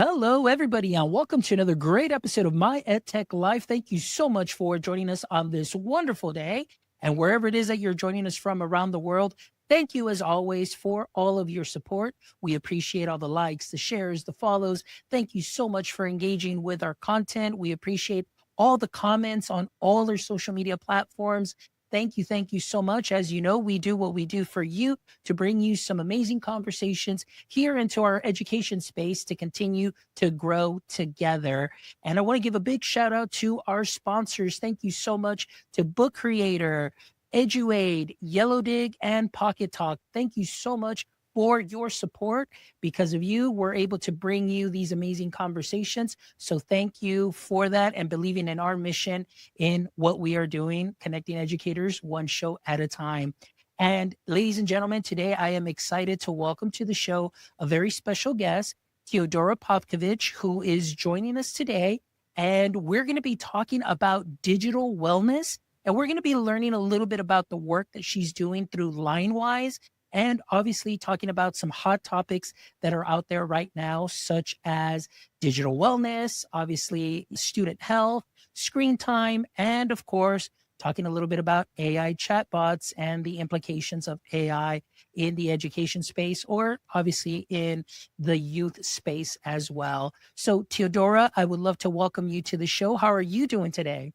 Hello, everybody, and welcome to another great episode of My EdTech Life. Thank you so much for joining us on this wonderful day. And wherever it is that you're joining us from around the world, thank you as always for all of your support. We appreciate all the likes, the shares, the follows. Thank you so much for engaging with our content. We appreciate all the comments on all our social media platforms. Thank you so much. As you know, we do what we do for you to bring you some amazing conversations here into our education space to continue to grow together. And I want to give a big shout out to our sponsors. Thank you so much to Book Creator, EduAid, Yellow Dig, and Pocket Talk. Thank you so much for your support. Because of you, we're able to bring you these amazing conversations. So thank you for that and believing in our mission in what we are doing, connecting educators one show at a time. And ladies and gentlemen, today I am excited to welcome to the show a very special guest, Teodora Pavkovic, who is joining us today. And we're going to be talking about digital wellness. And we're going to be learning a little bit about the work that she's doing through Linewize, and obviously talking about some hot topics that are out there right now, such as digital wellness, obviously student health, screen time, and of course, talking a little bit about AI chatbots and the implications of AI in the education space, or obviously in the youth space as well. So Teodora, I would love to welcome you to the show. How are you doing today?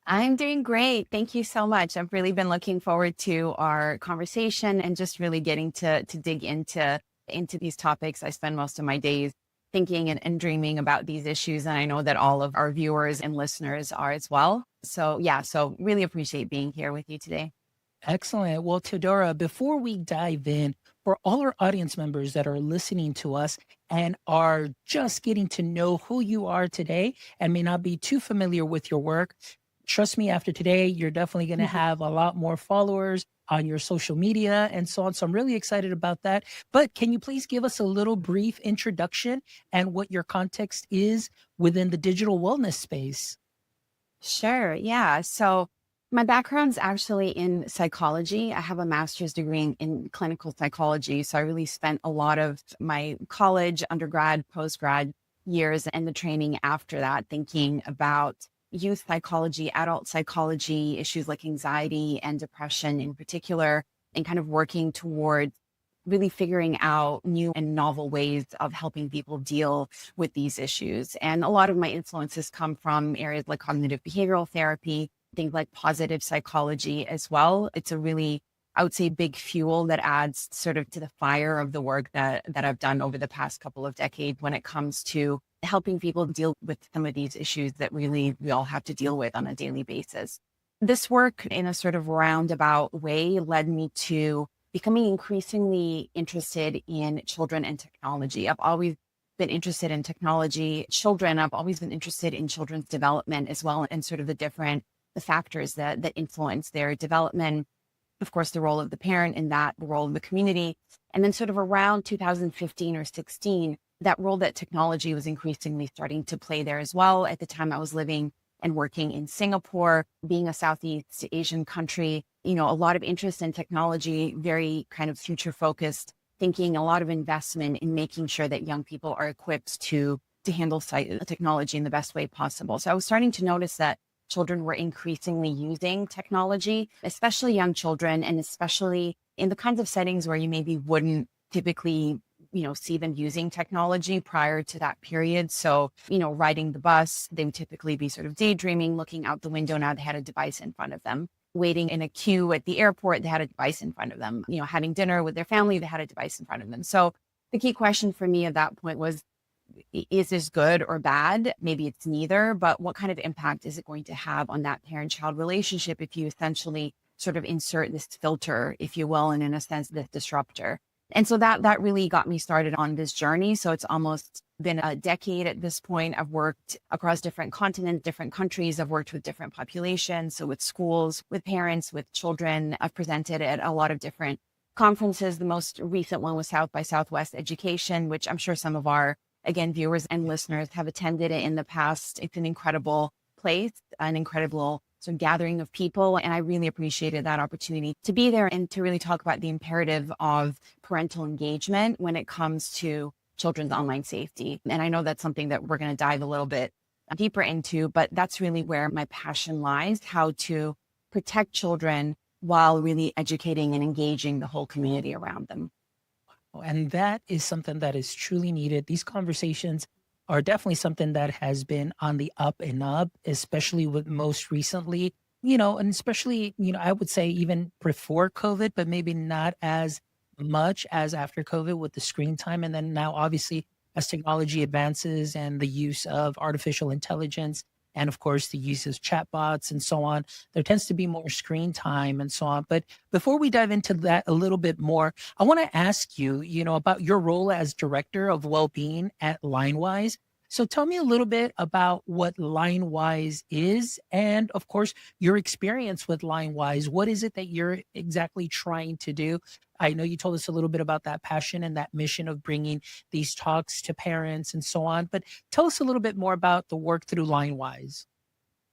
I'm doing great. Thank you so much. I've really been looking forward to our conversation and just really getting to dig into these topics. I spend most of my days thinking and dreaming about these issues. And I know that all of our viewers and listeners are as well. So so really appreciate being here with you today. Excellent. Well, Teodora, before we dive in, for all our audience members that are listening to us and are just getting to know who you are today and may not be too familiar with your work, trust me, after today, you're definitely going to have a lot more followers on your social media and so on. So I'm really excited about that. But can you please give us a little brief introduction and what your context is within the digital wellness space? Sure. Yeah. So my background's actually in psychology. I have a master's degree in clinical psychology. So I really spent a lot of my college, undergrad, postgrad years and the training after that thinking about youth psychology, adult psychology, issues like anxiety and depression in particular, and kind of working towards really figuring out new and novel ways of helping people deal with these issues. And a lot of my influences come from areas like cognitive behavioral therapy, things like positive psychology as well. It's a really, I would say, big fuel that adds sort of to the fire of the work that I've done over the past couple of decades when it comes to helping people deal with some of these issues that really we all have to deal with on a daily basis. This work, in a sort of roundabout way, led me to becoming increasingly interested in children and technology. I've always been interested in technology, children. I've always been interested in children's development as well, and sort of the factors that influence their development. Of course, the role of the parent in that, the role of the community. And then sort of around 2015 or 16, that role that technology was increasingly starting to play there as well. At the time, I was living and working in Singapore, being a Southeast Asian country, a lot of interest in technology, very kind of future focused thinking, a lot of investment in making sure that young people are equipped to handle technology in the best way possible. So I was starting to notice that children were increasingly using technology, especially young children, and especially in the kinds of settings where you maybe wouldn't typically see them using technology prior to that period. So, riding the bus, they would typically be sort of daydreaming, looking out the window. Now they had a device in front of them. Waiting in a queue at the airport, they had a device in front of them. Having dinner with their family, they had a device in front of them. So the key question for me at that point was, is this good or bad? Maybe it's neither, but what kind of impact is it going to have on that parent-child relationship if you essentially sort of insert this filter, if you will, and in a sense, this disruptor? And so that really got me started on this journey. So it's almost been a decade at this point. I've worked across different continents, different countries. I've worked with different populations. So with schools, with parents, with children. I've presented at a lot of different conferences. The most recent one was South by Southwest Education, which I'm sure some of our, again, viewers and listeners have attended it in the past. It's an incredible place, an incredible gathering of people. And I really appreciated that opportunity to be there and to really talk about the imperative of parental engagement when it comes to children's online safety. And I know that's something that we're going to dive a little bit deeper into, but that's really where my passion lies, how to protect children while really educating and engaging the whole community around them. And that is something that is truly needed. These conversations are definitely something that has been on the up and up, especially with most recently, and especially, I would say even before COVID, but maybe not as much as after COVID with the screen time. And then now, obviously, as technology advances and the use of artificial intelligence, and of course, the use of chatbots and so on, there tends to be more screen time and so on. But before we dive into that a little bit more, I want to ask you, about your role as director of well-being at Linewise. So tell me a little bit about what Linewise is, and of course, your experience with Linewise. What is it that you're exactly trying to do? I know you told us a little bit about that passion and that mission of bringing these talks to parents and so on, but tell us a little bit more about the work through Linewise.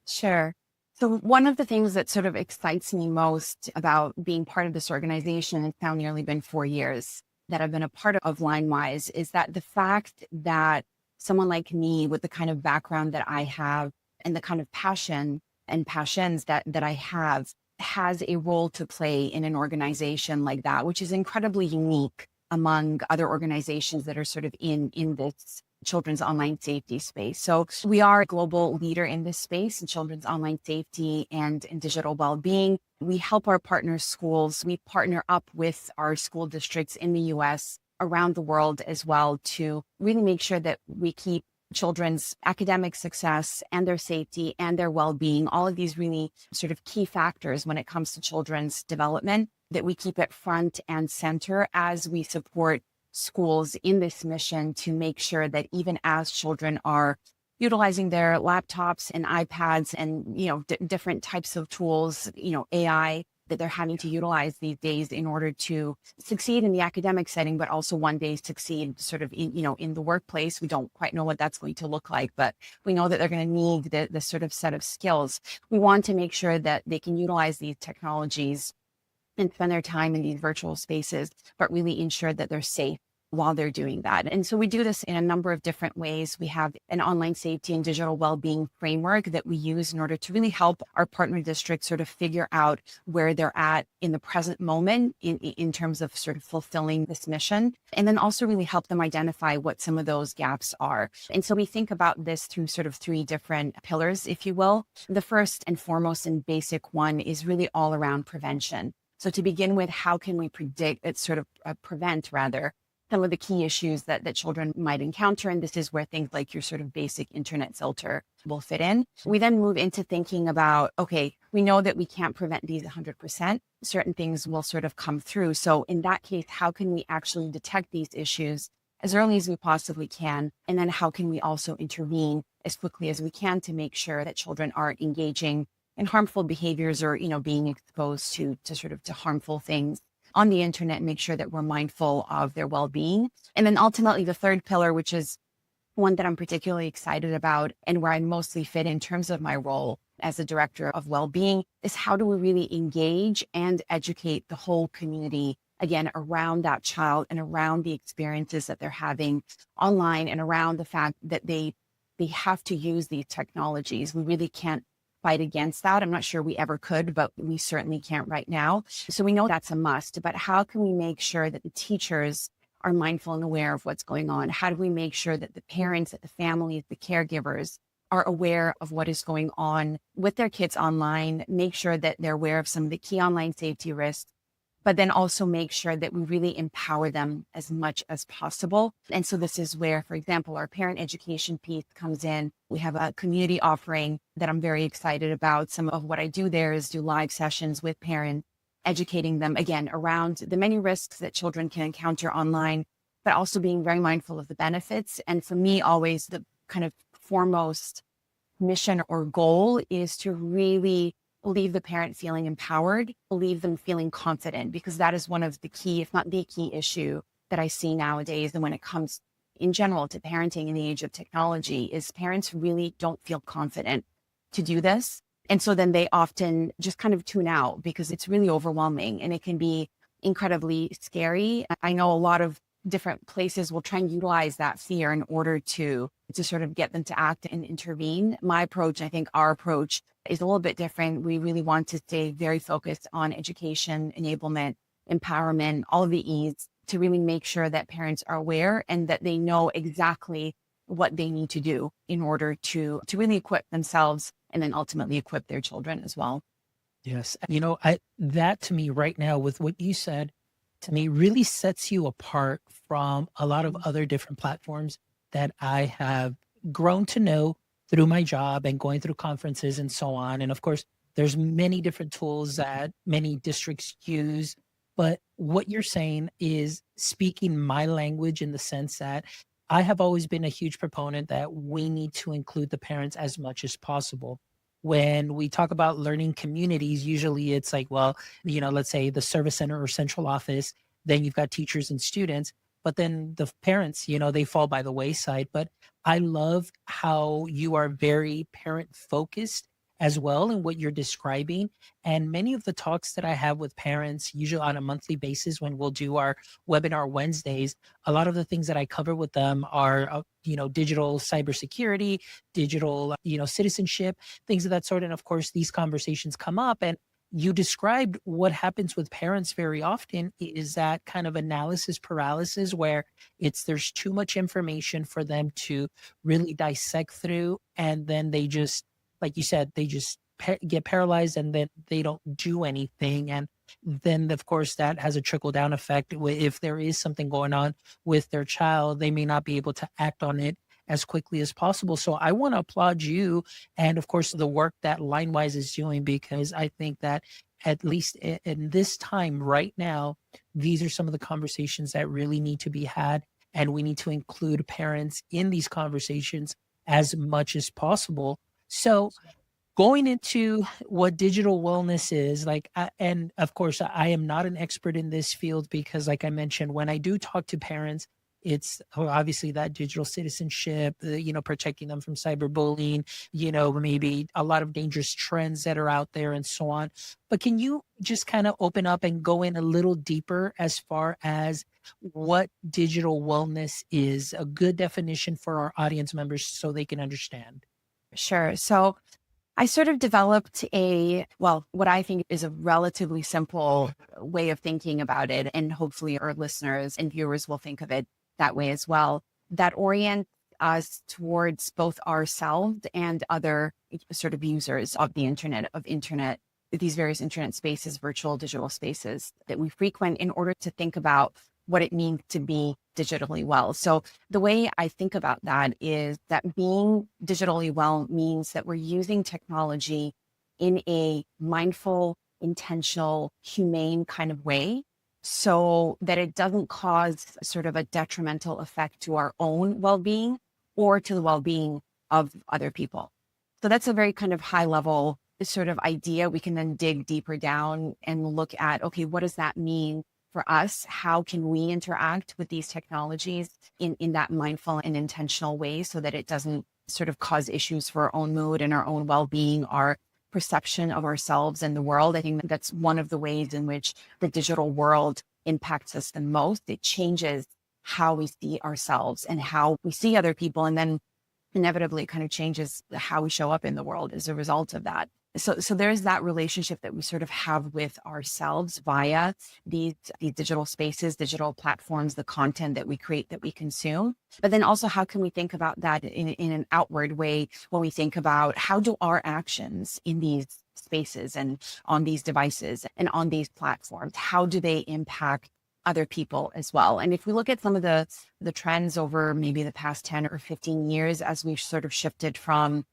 Sure. So one of the things that sort of excites me most about being part of this organization, it's now nearly been 4 years that I've been a part of Linewise, is that the fact that someone like me with the kind of background that I have and the kind of passion and passions that I have has a role to play in an organization like that, which is incredibly unique among other organizations that are sort of in this children's online safety space. So we are a global leader in this space in children's online safety and in digital well-being. We help our partner schools. We partner up with our school districts in the US, around the world as well, to really make sure that we keep children's academic success and their safety and their well-being, all of these really sort of key factors when it comes to children's development, that we keep it front and center as we support schools in this mission to make sure that even as children are utilizing their laptops and iPads and, different types of tools, AI, that they're having to utilize these days in order to succeed in the academic setting, but also one day succeed sort of in the workplace. We don't quite know what that's going to look like, but we know that they're going to need the sort of set of skills. We want to make sure that they can utilize these technologies and spend their time in these virtual spaces, but really ensure that they're safe while they're doing that. And so we do this in a number of different ways. We have an online safety and digital well-being framework that we use in order to really help our partner districts sort of figure out where they're at in the present moment in terms of sort of fulfilling this mission, and then also really help them identify what some of those gaps are. And so we think about this through sort of three different pillars, if you will. The first and foremost and basic one is really all around prevention. So to begin with, how can we prevent some of the key issues that children might encounter? And this is where things like your sort of basic internet filter will fit in. We then move into thinking about, okay, we know that we can't prevent these 100%. Certain things will sort of come through. So in that case, how can we actually detect these issues as early as we possibly can? And then how can we also intervene as quickly as we can to make sure that children aren't engaging in harmful behaviors or, being exposed to harmful things on the internet, and make sure that we're mindful of their well-being. And then ultimately the third pillar, which is one that I'm particularly excited about and where I mostly fit in terms of my role as a director of well-being, is how do we really engage and educate the whole community, again, around that child and around the experiences that they're having online, and around the fact that they have to use these technologies. We really can't fight against that. I'm not sure we ever could, but we certainly can't right now. So we know that's a must, but how can we make sure that the teachers are mindful and aware of what's going on? How do we make sure that the parents, that the families, the caregivers are aware of what is going on with their kids online, make sure that they're aware of some of the key online safety risks, but then also make sure that we really empower them as much as possible. And so this is where, for example, our parent education piece comes in. We have a community offering that I'm very excited about. Some of what I do there is do live sessions with parents, educating them, again, around the many risks that children can encounter online, but also being very mindful of the benefits. And for me, always the kind of foremost mission or goal is to really leave the parent feeling empowered, leave them feeling confident, because that is one of the key, if not the key issue that I see nowadays. And when it comes in general to parenting in the age of technology, is parents really don't feel confident to do this. And so then they often just kind of tune out because it's really overwhelming and it can be incredibly scary. I know a lot of different places will try and utilize that fear in order to sort of get them to act and intervene. My approach, I think our approach is a little bit different. We really want to stay very focused on education, enablement, empowerment, all of the E's, to really make sure that parents are aware and that they know exactly what they need to do in order to really equip themselves and then ultimately equip their children as well. Yes. That to me right now with what you said, to me really sets you apart from a lot of other different platforms that I have grown to know through my job and going through conferences and so on. And of course, there's many different tools that many districts use. But what you're saying is speaking my language in the sense that I have always been a huge proponent that we need to include the parents as much as possible. When we talk about learning communities, usually it's like, well, let's say the service center or central office, then you've got teachers and students, but then the parents, they fall by the wayside. But I love how you are very parent focused as well in what you're describing. And many of the talks that I have with parents, usually on a monthly basis when we'll do our webinar Wednesdays, a lot of the things that I cover with them are, digital cybersecurity, digital, citizenship, things of that sort. And of course, these conversations come up. And you described what happens with parents very often is that kind of analysis paralysis where there's too much information for them to really dissect through. And then they just, like you said, they just get paralyzed and then they don't do anything. And then, of course, that has a trickle down effect. If there is something going on with their child, they may not be able to act on it as quickly as possible. So I want to applaud you and, of course, the work that Linewize is doing, because I think that at least in this time right now, these are some of the conversations that really need to be had. And we need to include parents in these conversations as much as possible. So going into what digital wellness is and of course, I am not an expert in this field because like I mentioned, when I do talk to parents, it's obviously that digital citizenship, protecting them from cyberbullying, maybe a lot of dangerous trends that are out there and so on. But can you just kind of open up and go in a little deeper as far as what digital wellness is, a good definition for our audience members so they can understand? Sure. So I sort of developed what I think is a relatively simple way of thinking about it. And hopefully our listeners and viewers will think of it that way as well, that orient us towards both ourselves and other sort of users of the internet, these various internet spaces, virtual digital spaces that we frequent in order to think about what it means to be digitally well. So the way I think about that is that being digitally well means that we're using technology in a mindful, intentional, humane kind of way so that it doesn't cause sort of a detrimental effect to our own well-being or to the well-being of other people. So that's a very kind of high level sort of idea. We can then dig deeper down and look at, okay, what does that mean for us? How can we interact with these technologies in that mindful and intentional way so that it doesn't sort of cause issues for our own mood and our own well-being, our perception of ourselves and the world? I think that's one of the ways in which the digital world impacts us the most. It changes how we see ourselves and how we see other people, and then inevitably kind of changes how we show up in the world as a result of that. So there's that relationship that we sort of have with ourselves via these digital spaces, digital platforms, the content that we create, that we consume. But then also, how can we think about that in an outward way when we think about how do our actions in these spaces and on these devices and on these platforms, how do they impact other people as well? And if we look at some of the trends over maybe the past 10 or 15 years, as we've sort of shifted from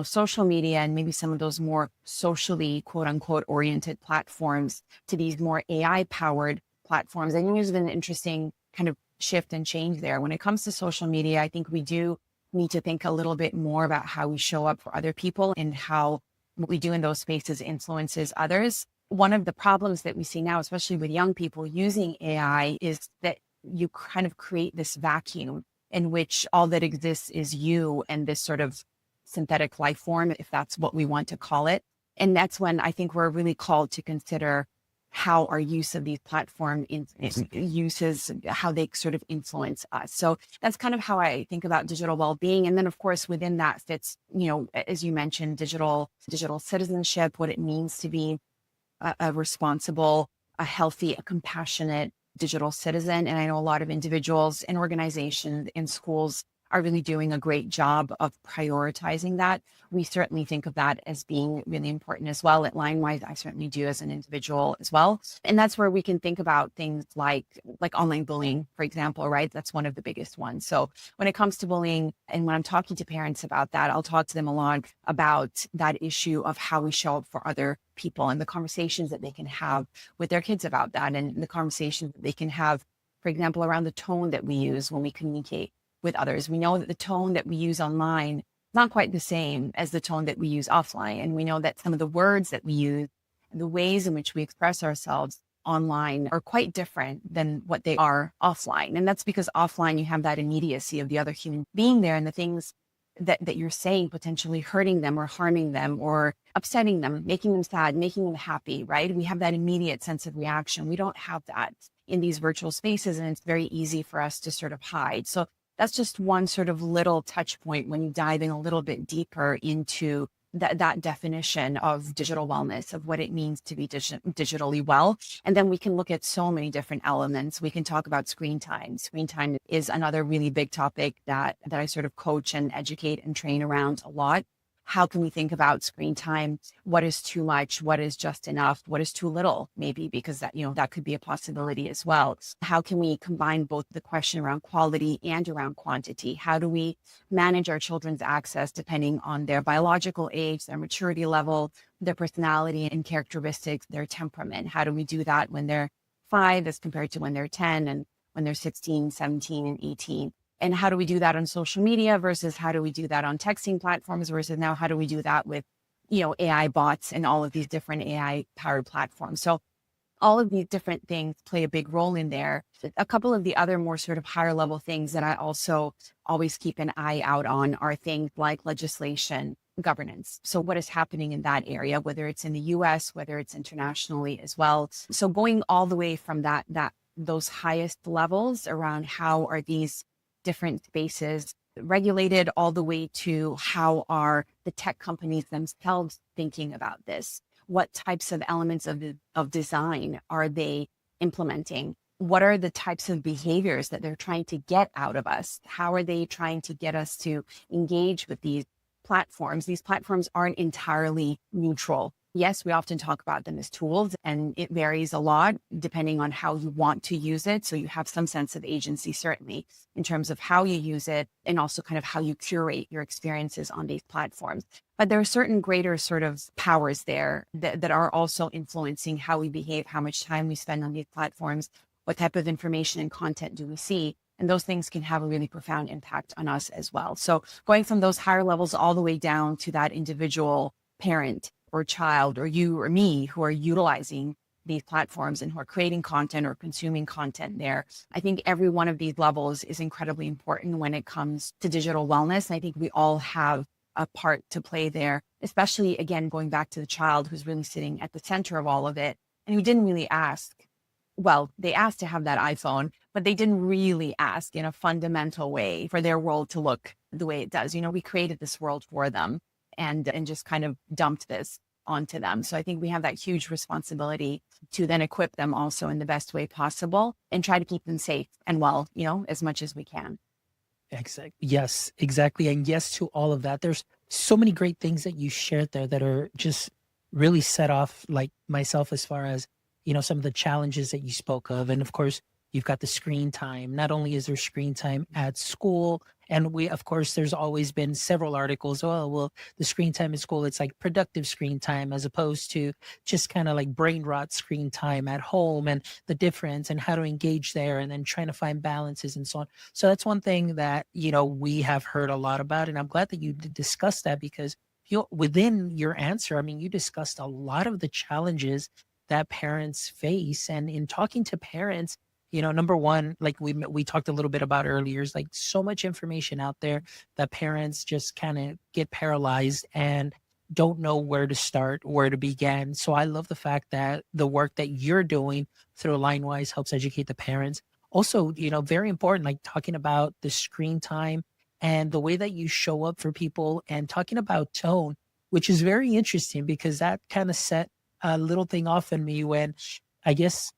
social media and maybe some of those more socially, quote unquote, oriented platforms to these more AI powered platforms, I think there's been an interesting kind of shift and change there. When it comes to social media, I think we do need to think a little bit more about how we show up for other people and how what we do in those spaces influences others. One of the problems that we see now, especially with young people using AI, is that you kind of create this vacuum in which all that exists is you and this sort of synthetic life form, if that's what we want to call it. And that's when I think we're really called to consider how our use of these platform uses, how they sort of influence us. So that's kind of how I think about digital well-being. And then of course, within that fits, as you mentioned, digital citizenship, what it means to be a responsible, a healthy, a compassionate digital citizen. And I know a lot of individuals and organizations and schools are really doing a great job of prioritizing that. We certainly think of that as being really important as well. At Linewize, I certainly do as an individual as well. And that's where we can think about things like online bullying, for example, right? That's one of the biggest ones. So when it comes to bullying, and when I'm talking to parents about that, I'll talk to them a lot about that issue of how we show up for other people and the conversations that they can have with their kids about that, and the conversations that they can have, for example, around the tone that we use when we communicate with others. We know that the tone that we use online is not quite the same as the tone that we use offline. And we know that some of the words that we use and the ways in which we express ourselves online are quite different than what they are offline. And that's because offline, you have that immediacy of the other human being there, and the things that you're saying potentially hurting them or harming them or upsetting them, making them sad, making them happy, right? We have that immediate sense of reaction. We don't have that in these virtual spaces, and it's very easy for us to sort of hide. So that's just one sort of little touch point when you dive in a little bit deeper into that definition of digital wellness, of what it means to be digitally well. And then we can look at so many different elements. We can talk about screen time. Screen time is another really big topic that I sort of coach and educate and train around a lot. How can we think about screen time? What is too much? What is just enough? What is too little? Maybe because that could be a possibility as well. How can we combine both the question around quality and around quantity? How do we manage our children's access depending on their biological age, their maturity level, their personality and characteristics, their temperament? How do we do that when they're 5 as compared to when they're 10 and when they're 16, 17, and 18? And how do we do that on social media versus how do we do that on texting platforms versus now how do we do that with, AI bots and all of these different AI powered platforms? So all of these different things play a big role in there. A couple of the other more sort of higher level things that I also always keep an eye out on are things like legislation, governance. So what is happening in that area, whether it's in the US, whether it's internationally as well. So going all the way from those highest levels around how are these different spaces regulated, all the way to how are the tech companies themselves thinking about this? What types of elements of design are they implementing? What are the types of behaviors that they're trying to get out of us? How are they trying to get us to engage with these platforms? These platforms aren't entirely neutral. Yes, we often talk about them as tools, and it varies a lot depending on how you want to use it. So you have some sense of agency, certainly, in terms of how you use it and also kind of how you curate your experiences on these platforms. But there are certain greater sort of powers there that are also influencing how we behave, how much time we spend on these platforms, what type of information and content do we see. And those things can have a really profound impact on us as well. So going from those higher levels all the way down to that individual parent or child or you or me who are utilizing these platforms and who are creating content or consuming content there. I think every one of these levels is incredibly important when it comes to digital wellness. And I think we all have a part to play there, especially, again, going back to the child who's really sitting at the center of all of it and who didn't really ask. Well, they asked to have that iPhone, but they didn't really ask in a fundamental way for their world to look the way it does. We created this world for them and just kind of dumped this onto them. So I think we have that huge responsibility to then equip them also in the best way possible and try to keep them safe and well, as much as we can. Exactly. Yes, exactly. And yes to all of that. There's so many great things that you shared there that are just really set off like myself as far as, some of the challenges that you spoke of. And of course, you've got the screen time. Not only is there screen time at school, and of course, there's always been several articles. Oh, well, the screen time at school, it's like productive screen time as opposed to just kind of like brain rot screen time at home, and the difference and how to engage there, and then trying to find balances and so on. So that's one thing that, we have heard a lot about. And I'm glad that you discussed that because within your answer, I mean, you discussed a lot of the challenges that parents face. And in talking to parents, number one, like we talked a little bit about earlier, is like so much information out there that parents just kind of get paralyzed and don't know where to start, where to begin. So I love the fact that the work that you're doing through Linewise helps educate the parents. Also, very important, like talking about the screen time and the way that you show up for people and talking about tone, which is very interesting because that kind of set a little thing off in me when I guess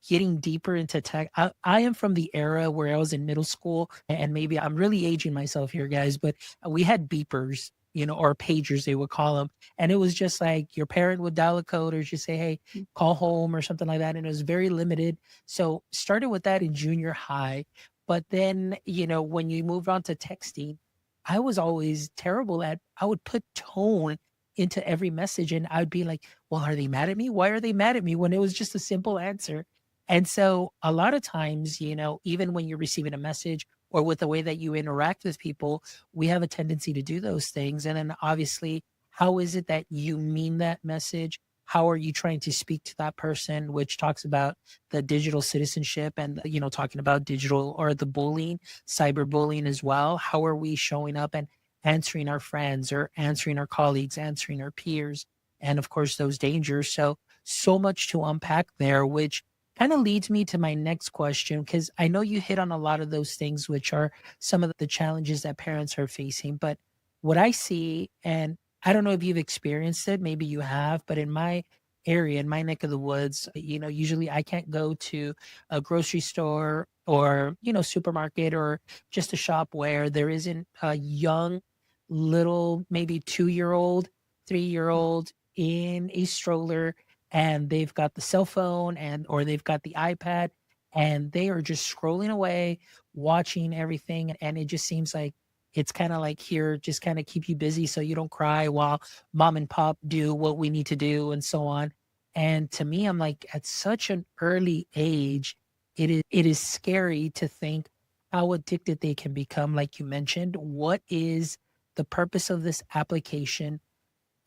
getting deeper into tech. I am from the era where I was in middle school, and maybe I'm really aging myself here, guys, but we had beepers, or pagers, they would call them. And it was just like your parent would dial a code or just say, hey, call home or something like that. And it was very limited. So started with that in junior high. But then, when you moved on to texting, I was always terrible I would put tone into every message and I'd be like, well, are they mad at me? Why are they mad at me when it was just a simple answer? And so a lot of times, even when you're receiving a message or with the way that you interact with people, we have a tendency to do those things. And then obviously, how is it that you mean that message? How are you trying to speak to that person, which talks about the digital citizenship and, talking about digital or the bullying, cyberbullying as well. How are we showing up and answering our friends or answering our colleagues, answering our peers, and of course, those dangers. So much to unpack there, which kind of leads me to my next question, because I know you hit on a lot of those things, which are some of the challenges that parents are facing. But what I see, and I don't know if you've experienced it, maybe you have, but in my area, in my neck of the woods, usually I can't go to a grocery store or, supermarket or just a shop where there isn't a young, little, maybe 2-year old, 3-year old in a stroller, and they've got the cell phone or they've got the iPad, and they are just scrolling away, watching everything. And it just seems like it's kind of like here, just kind of keep you busy so you don't cry while mom and pop do what we need to do and so on. And to me, I'm like, at such an early age, it is scary to think how addicted they can become. Like you mentioned, what is the purpose of this application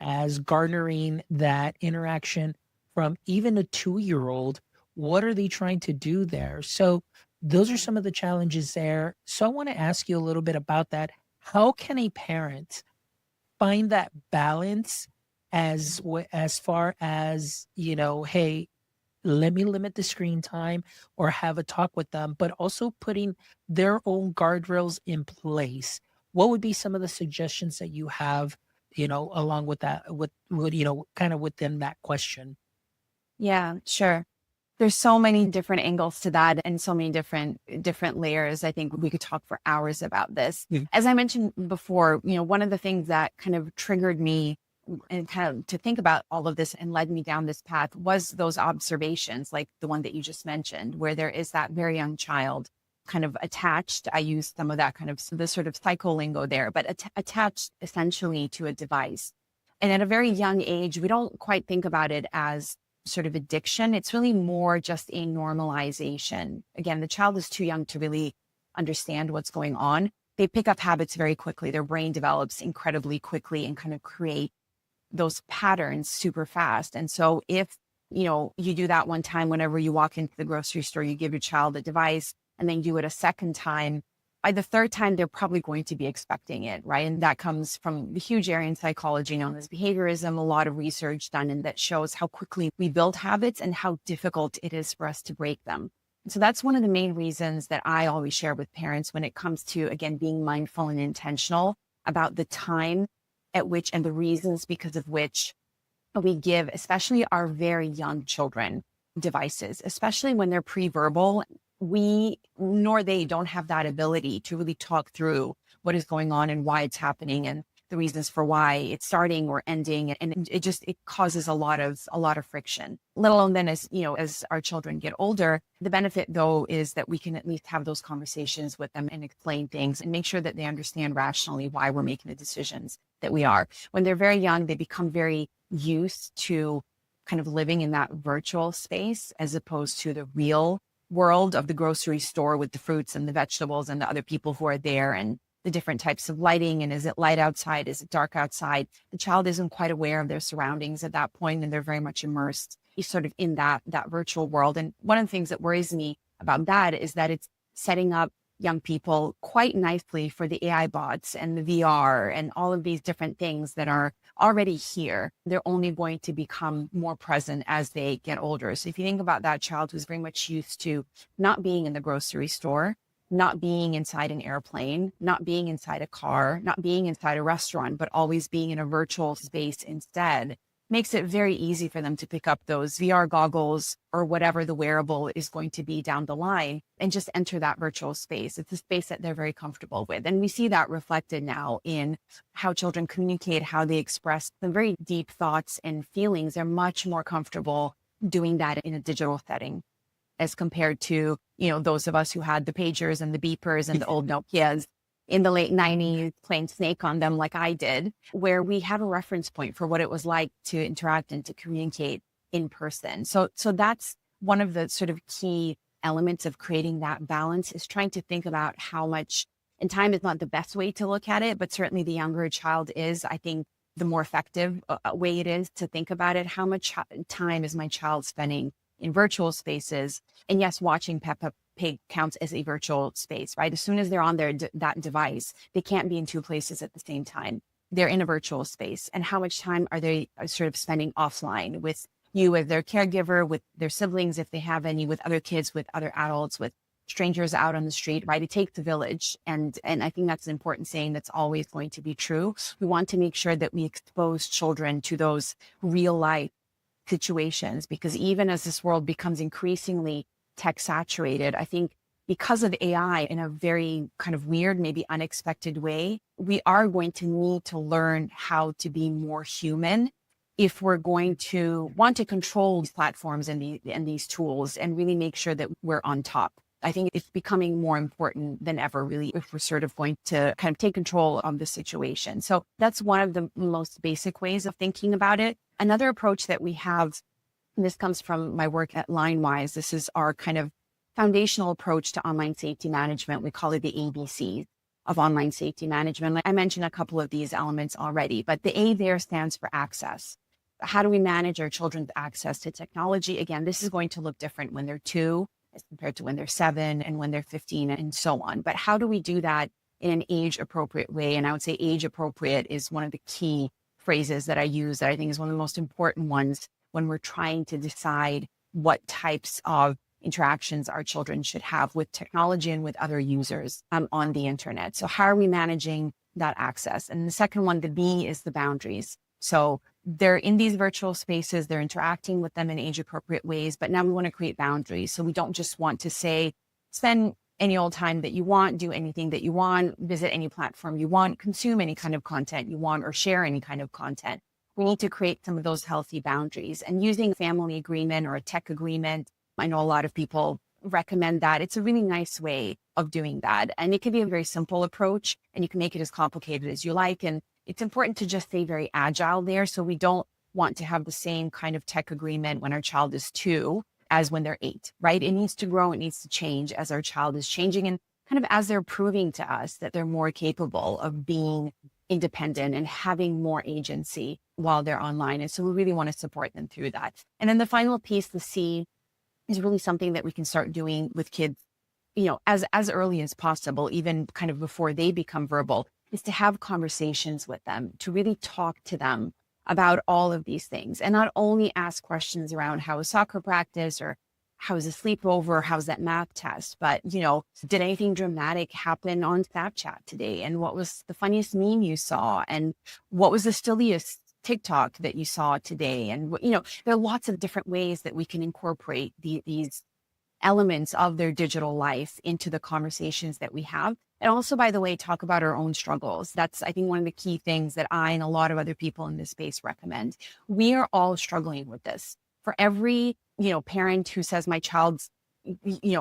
as garnering that interaction from even a 2-year old? What are they trying to do there? So those are some of the challenges there. So I want to ask you a little bit about that. How can a parent find that balance as far as, hey, let me limit the screen time or have a talk with them, but also putting their own guardrails in place? What would be some of the suggestions that you have, along with that, kind of within that question? Yeah, sure. There's so many different angles to that and so many different layers. I think we could talk for hours about this. Mm. As I mentioned before, one of the things that kind of triggered me and kind of to think about all of this and led me down this path was those observations, like the one that you just mentioned, where there is that very young child kind of attached. I use some of that kind of the sort of psycho lingo there, but attached essentially to a device. And at a very young age, we don't quite think about it as sort of addiction. It's really more just a normalization. Again, the child is too young to really understand what's going on. They pick up habits very quickly. Their brain develops incredibly quickly and kind of create those patterns super fast. And so if, you do that one time, whenever you walk into the grocery store, you give your child a device and then do it a second time, by the third time, they're probably going to be expecting it, right? And that comes from the huge area in psychology known as behaviorism, a lot of research done and that shows how quickly we build habits and how difficult it is for us to break them. So that's one of the main reasons that I always share with parents when it comes to, again, being mindful and intentional about the time at which and the reasons because of which we give, especially our very young children, devices, especially when they're pre-verbal. We nor they don't have that ability to really talk through what is going on and why it's happening and the reasons for why it's starting or ending. And it causes a lot of friction, let alone then as our children get older. The benefit though is that we can at least have those conversations with them and explain things and make sure that they understand rationally why we're making the decisions that we are. When they're very young, they become very used to kind of living in that virtual space as opposed to the real world of the grocery store with the fruits and the vegetables and the other people who are there and the different types of lighting. And is it light outside? Is it dark outside? The child isn't quite aware of their surroundings at that point, and they're very much immersed sort of in that virtual world. And one of the things that worries me about that is that it's setting up young people quite nicely for the AI bots and the VR and all of these different things that are already here. They're only going to become more present as they get older. So if you think about that child who's very much used to not being in the grocery store, not being inside an airplane, not being inside a car, not being inside a restaurant, but always being in a virtual space instead, makes it very easy for them to pick up those VR goggles or whatever the wearable is going to be down the line and just enter that virtual space. It's a space that they're very comfortable with. And we see that reflected now in how children communicate, how they express some very deep thoughts and feelings. They're much more comfortable doing that in a digital setting as compared to, those of us who had the pagers and the beepers and the old Nokias in the late 90s playing Snake on them like I did, where we had a reference point for what it was like to interact and to communicate in person. So that's one of the sort of key elements of creating that balance, is trying to think about how much, and time is not the best way to look at it, but certainly the younger a child is, I think the more effective way it is to think about it. How much time is my child spending in virtual spaces? And yes, watching Peppa Pig counts as a virtual space, right? As soon as they're on that device, they can't be in two places at the same time. They're in a virtual space. And how much time are they sort of spending offline with you as their caregiver, with their siblings, if they have any, with other kids, with other adults, with strangers out on the street, right? It takes a village. And I think that's an important saying that's always going to be true. We want to make sure that we expose children to those real life situations, because even as this world becomes increasingly tech saturated, I think because of AI in a very kind of weird, maybe unexpected way, we are going to need to learn how to be more human if we're going to want to control these platforms and these tools and really make sure that we're on top. I think it's becoming more important than ever, really, if we're sort of going to kind of take control of the situation. So that's one of the most basic ways of thinking about it. Another approach that we have, and this comes from my work at Linewize, this is our kind of foundational approach to online safety management. We call it the ABC of online safety management. Like I mentioned a couple of these elements already, but the A there stands for access. How do we manage our children's access to technology? Again, this is going to look different when they're 2 as compared to when they're 7 and when they're 15 and so on. But how do we do that in an age appropriate way? And I would say age appropriate is one of the key phrases that I use that I think is one of the most important ones when we're trying to decide what types of interactions our children should have with technology and with other users on the internet. So how are we managing that access? And the second one, the B, is the boundaries. So they're in these virtual spaces, they're interacting with them in age appropriate ways, but now we want to create boundaries. So we don't just want to say, spend any old time that you want, do anything that you want, visit any platform you want, consume any kind of content you want, or share any kind of content. We need to create some of those healthy boundaries, and using a family agreement or a tech agreement. I know a lot of people recommend that. It's a really nice way of doing that. And it can be a very simple approach, and you can make it as complicated as you like. And it's important to just stay very agile there. So we don't want to have the same kind of tech agreement when our child is 2 as when they're 8, right? It needs to grow, it needs to change as our child is changing, and kind of as they're proving to us that they're more capable of being independent and having more agency while they're online. And so we really want to support them through that. And then the final piece, the C, is really something that we can start doing with kids, as early as possible, even kind of before they become verbal, is to have conversations with them, to really talk to them about all of these things, and not only ask questions around how was soccer practice, or how was a sleepover, or how's that math test, but, did anything dramatic happen on Snapchat today? And what was the funniest meme you saw? And what was the silliest TikTok that you saw today? And, there are lots of different ways that we can incorporate these elements of their digital life into the conversations that we have. And also, by the way, talk about our own struggles. That's, I think, one of the key things that I and a lot of other people in this space recommend. We are all struggling with this. For every, parent who says my child's,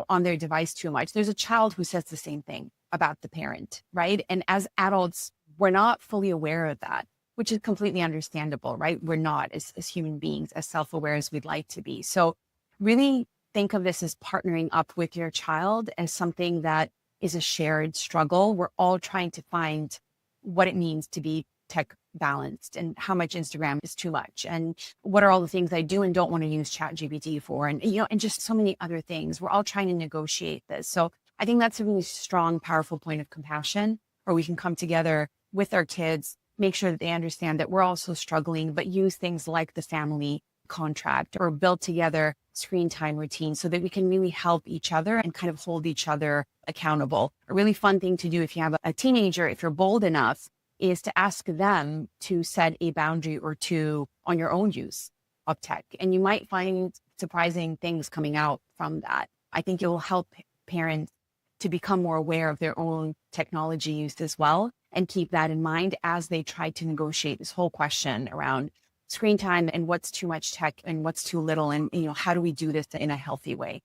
on their device too much, there's a child who says the same thing about the parent, right? And as adults, we're not fully aware of that, which is completely understandable, right? We're not, as human beings, as self-aware as we'd like to be. So really think of this as partnering up with your child as something that is a shared struggle. We're all trying to find what it means to be tech balanced, and how much Instagram is too much, and what are all the things I do and don't want to use ChatGPT for, and and just so many other things. We're all trying to negotiate this. So I think that's a really strong, powerful point of compassion, where we can come together with our kids, make sure that they understand that we're also struggling, but use things like the family contract or build together screen time routines so that we can really help each other and kind of hold each other accountable. A really fun thing to do if you have a teenager, if you're bold enough, is to ask them to set a boundary or two on your own use of tech. And you might find surprising things coming out from that. I think it will help parents to become more aware of their own technology use as well, and keep that in mind as they try to negotiate this whole question around screen time and what's too much tech and what's too little. And, how do we do this in a healthy way?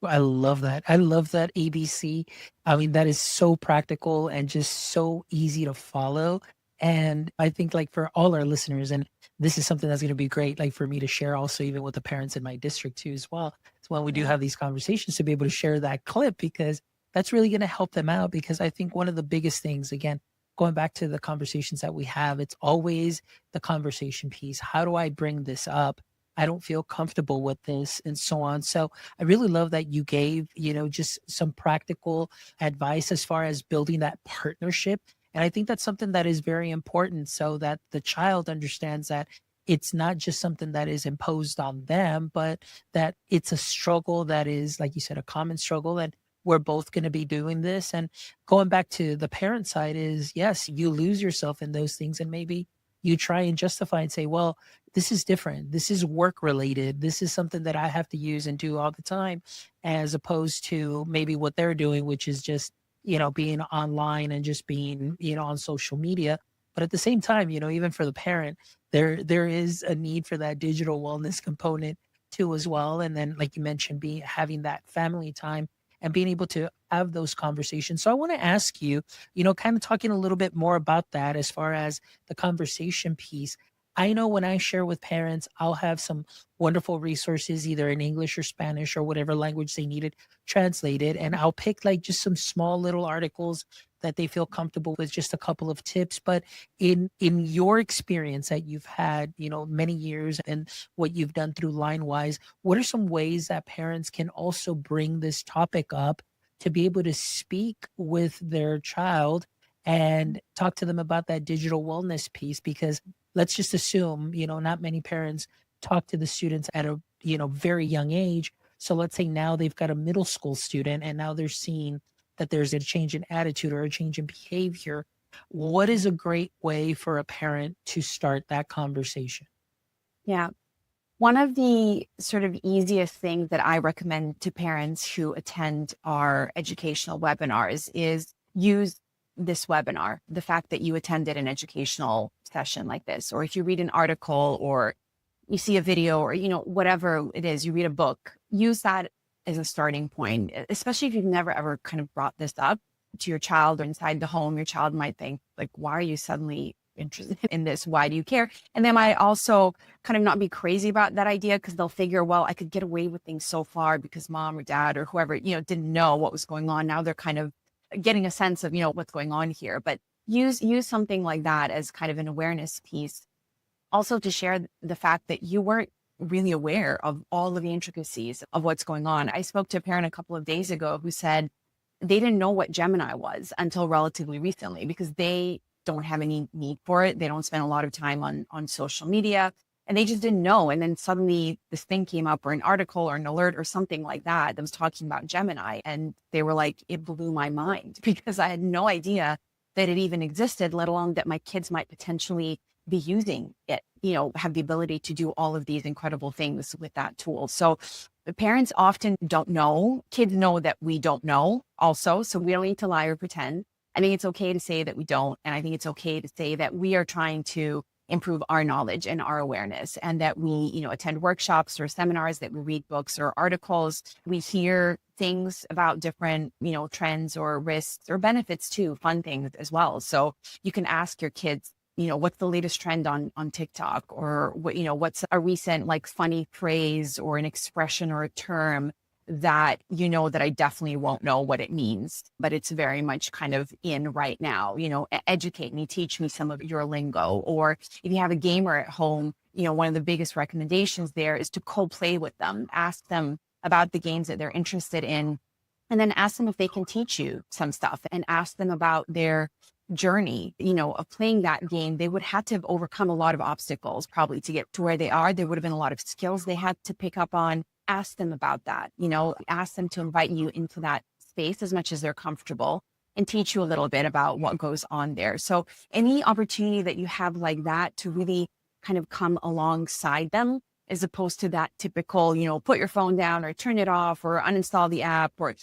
I love that. I love that ABC. I mean, that is so practical and just so easy to follow. And I think like for all our listeners, and this is something that's going to be great, like for me to share also even with the parents in my district too as well. So when we do have these conversations to be able to share that clip, because that's really going to help them out. Because I think one of the biggest things, again, going back to the conversations that we have, it's always the conversation piece. How do I bring this up? I don't feel comfortable with this and so on. So I really love that you gave, just some practical advice as far as building that partnership. And I think that's something that is very important so that the child understands that it's not just something that is imposed on them, but that it's a struggle that is, like you said, a common struggle. And we're both going to be doing this. And going back to the parent side is, yes, you lose yourself in those things. And maybe you try and justify and say, well, this is different. This is work related. This is something that I have to use and do all the time, as opposed to maybe what they're doing, which is just, being online and just being, on social media. But at the same time, even for the parent, there is a need for that digital wellness component too as well. And then, like you mentioned, having that family time and being able to have those conversations. So I want to ask you, kind of talking a little bit more about that as far as the conversation piece. I know when I share with parents, I'll have some wonderful resources, either in English or Spanish or whatever language they needed translated. And I'll pick like just some small little articles that they feel comfortable with, just a couple of tips. But in your experience that you've had, many years, and what you've done through Linewise, what are some ways that parents can also bring this topic up to be able to speak with their child and talk to them about that digital wellness piece? Because let's just assume, not many parents talk to the students at a, very young age. So let's say now they've got a middle school student and now they're seeing that there's a change in attitude or a change in behavior. What is a great way for a parent to start that conversation? Yeah. One of the sort of easiest things that I recommend to parents who attend our educational webinars is use this webinar, the fact that you attended an educational session like this, or if you read an article or you see a video or, whatever it is, you read a book, use that as a starting point, especially if you've never ever kind of brought this up to your child or inside the home. Your child might think like, why are you suddenly interested in this? Why do you care? And they might also kind of not be crazy about that idea, because they'll figure, well, I could get away with things so far because mom or dad or whoever, didn't know what was going on. Now they're kind of getting a sense of, what's going on here. But use something like that as kind of an awareness piece. Also to share the fact that you weren't really aware of all of the intricacies of what's going on. I spoke to a parent a couple of days ago who said they didn't know what Gemini was until relatively recently, because they don't have any need for it. They don't spend a lot of time on social media, and they just didn't know. And then suddenly this thing came up, or an article or an alert or something like that was talking about Gemini. And they were like, it blew my mind, because I had no idea that it even existed, let alone that my kids might potentially be using it, have the ability to do all of these incredible things with that tool. So the parents often don't know. Kids know that we don't know also. So we don't need to lie or pretend. I think it's okay to say that we don't. And I think it's okay to say that we are trying to improve our knowledge and our awareness, and that we, attend workshops or seminars, that we read books or articles. We hear things about different, trends or risks or benefits too, fun things as well. So you can ask your kids, what's the latest trend on TikTok, or what, what's a recent like funny phrase or an expression or a term that, that I definitely won't know what it means, but it's very much kind of in right now, educate me, teach me some of your lingo. Or if you have a gamer at home, one of the biggest recommendations there is to co-play with them, ask them about the games that they're interested in, and then ask them if they can teach you some stuff and ask them about their journey, of playing that game. They would have to have overcome a lot of obstacles probably to get to where they are. There would have been a lot of skills they had to pick up on. Ask them about that, ask them to invite you into that space as much as they're comfortable and teach you a little bit about what goes on there. So any opportunity that you have like that to really kind of come alongside them, as opposed to that typical, put your phone down or turn it off or uninstall the app, or,